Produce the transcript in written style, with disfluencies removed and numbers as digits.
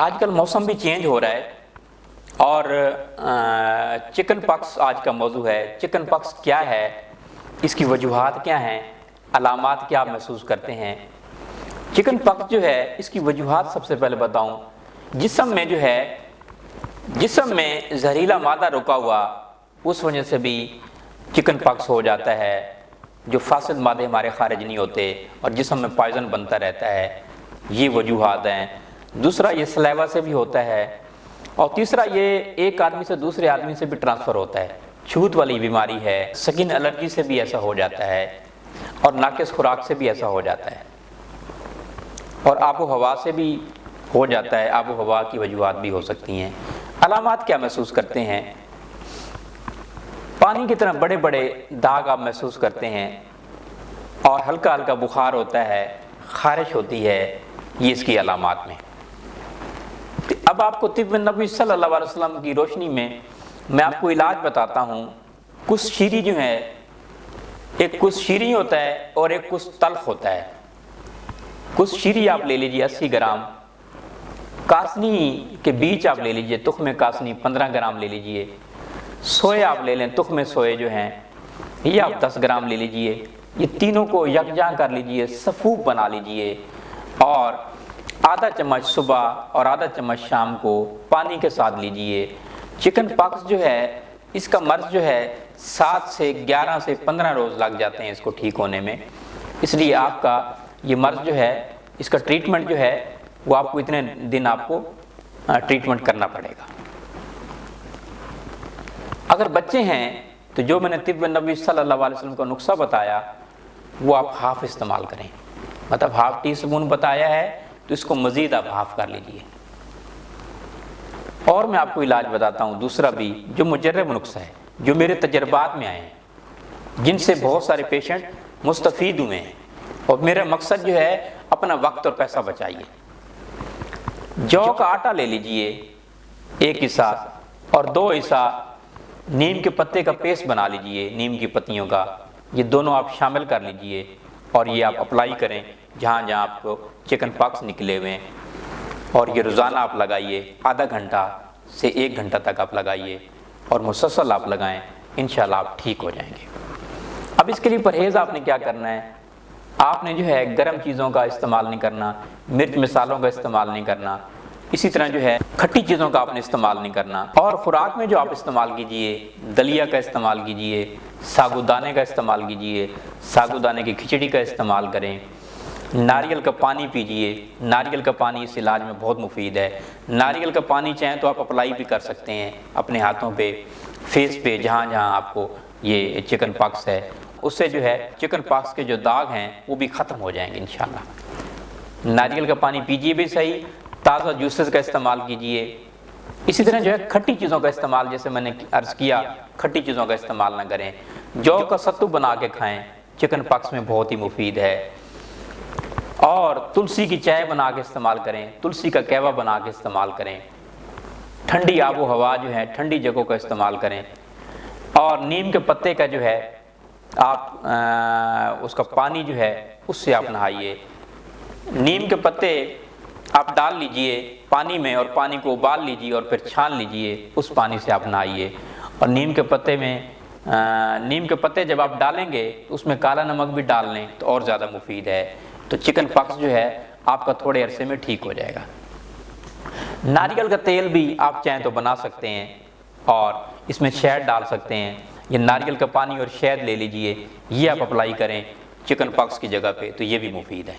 آج کل موسم بھی چینج ہو رہا ہے اور چکن پاکس آج کا موضوع ہے۔ چکن پاکس کیا ہے، اس کی وجوہات کیا ہیں، علامات کیا آپ محسوس کرتے ہیں۔ چکن پاکس جو ہے اس کی وجوہات سب سے پہلے بتاؤں، جسم میں زہریلا مادہ رکا ہوا، اس وجہ سے بھی چکن پاکس ہو جاتا ہے، جو فاسد مادے ہمارے خارج نہیں ہوتے اور جسم میں پوائزن بنتا رہتا ہے، یہ وجوہات ہیں۔ دوسرا یہ سلیوا سے بھی ہوتا ہے، اور تیسرا یہ ایک آدمی سے دوسرے آدمی سے بھی ٹرانسفر ہوتا ہے، چھوت والی بیماری ہے، سکن الرجی سے بھی ایسا ہو جاتا ہے، اور ناقص خوراک سے بھی ایسا ہو جاتا ہے، اور آب و ہوا سے بھی ہو جاتا ہے، آب و ہوا کی وجوہات بھی ہو سکتی ہیں۔ علامات کیا محسوس کرتے ہیں؟ پانی کی طرح بڑے بڑے داغ آپ محسوس کرتے ہیں، اور ہلکا ہلکا بخار ہوتا ہے، خارش ہوتی ہے، یہ اس کی علامات میں۔ اب آپ کو طب نبوی صلی اللہ علیہ وسلم کی روشنی میں آپ کو علاج بتاتا ہوں۔ کس شیری جو ہے، ایک کس شیری ہوتا ہے اور ایک کس تلخ ہوتا ہے۔ کس شیری آپ لے لیجئے 80 گرام، کاسنی کے بیج آپ لے لیجئے، تخم کاسنی 15 گرام لے لیجئے، سوئے آپ لے لیں، تخم سوئے جو ہیں یہ آپ 10 گرام لے لیجئے۔ یہ تینوں کو یکجاں کر لیجئے، سفوف بنا لیجئے، اور آدھا چمچ صبح اور آدھا چمچ شام کو پانی کے ساتھ لیجئے۔ چکن پاکس جو ہے اس کا مرض جو ہے 7 سے 11 سے 15 روز لگ جاتے ہیں اس کو ٹھیک ہونے میں، اس لیے آپ کا یہ مرض جو ہے اس کا ٹریٹمنٹ جو ہے وہ آپ کو اتنے دن آپ کو ٹریٹمنٹ کرنا پڑے گا۔ اگر بچے ہیں تو جو میں نے طب نبوی صلی اللہ علیہ وسلم کا نسخہ بتایا وہ آپ ہاف استعمال کریں، مطلب ہاف ٹی اسپون بتایا ہے تو اس کو مزید آپ ہاف کر لیجئے۔ اور میں آپ کو علاج بتاتا ہوں دوسرا بھی جو مجرب نسخہ ہے، جو میرے تجربات میں آئے ہیں، جن سے بہت سارے پیشنٹ مستفید ہوئے ہیں، اور میرا مقصد جو ہے اپنا وقت اور پیسہ بچائیے۔ جو کا آٹا لے لیجئے 1 حصہ، اور 2 حصہ نیم کے پتے کا پیسٹ بنا لیجئے، نیم کی پتیوں کا، یہ دونوں آپ شامل کر لیجئے، اور یہ آپ اپلائی کریں جہاں جہاں آپ کو چکن پاکس نکلے ہوئے ہیں، اور یہ روزانہ آپ لگائیے، آدھا گھنٹہ سے 1 گھنٹہ تک آپ لگائیے، اور مسلسل آپ لگائیں، انشاءاللہ آپ ٹھیک ہو جائیں گے۔ اب اس کے لیے پرہیز آپ نے کیا کرنا ہے؟ آپ نے جو ہے گرم چیزوں کا استعمال نہیں کرنا، مرچ مسالوں کا استعمال نہیں کرنا، اسی طرح جو ہے کھٹی چیزوں کا آپ نے استعمال نہیں کرنا، اور خوراک میں جو آپ استعمال کیجئے، دلیا کا استعمال کیجئے، ساگودانے کا استعمال کیجئے، ساگودانے کی کھچڑی کا استعمال کریں، ناریل کا پانی پیجئے، ناریل کا پانی اس علاج میں بہت مفید ہے۔ ناریل کا پانی چاہیں تو آپ اپلائی بھی کر سکتے ہیں اپنے ہاتھوں پہ، فیس پہ، جہاں جہاں آپ کو یہ چکن پاکس ہے، اس سے جو ہے چکن پاکس کے جو داغ ہیں وہ بھی ختم ہو جائیں گے انشاءاللہ۔ ناریل کا پانی پیجئے بھی صحیح، تازہ جوسز کا استعمال کیجئے، اسی طرح جو ہے کھٹی چیزوں کا استعمال، جیسے میں نے عرض کیا کھٹی چیزوں کا استعمال نہ کریں۔ جو کا ستو بنا کے کھائیں، چکن پاکس میں بہت ہی مفید ہے، اور تلسی کی چائے بنا کے استعمال کریں، تلسی کا قہوہ بنا کے استعمال کریں، ٹھنڈی آب و ہوا جو ہے ٹھنڈی جگہوں کا استعمال کریں، اور نیم کے پتے کا جو ہے آپ اس کا پانی جو ہے اس سے آپ نہائیے۔ نیم کے پتے آپ ڈال لیجئے پانی میں، اور پانی کو ابال لیجئے اور پھر چھان لیجئے، اس پانی سے آپ نہائیے۔ اور نیم کے پتے جب آپ ڈالیں گے تو اس میں کالا نمک بھی ڈال لیں تو اور زیادہ مفید ہے، تو چکن پاکس جو ہے آپ کا تھوڑے عرصے میں ٹھیک ہو جائے گا۔ ناریل کا تیل بھی آپ چاہیں تو بنا سکتے ہیں، اور اس میں شہد ڈال سکتے ہیں۔ یہ ناریل کا پانی اور شہد لے لیجئے، یہ آپ اپلائی کریں چکن پاکس کی جگہ پہ، تو یہ بھی مفید ہے۔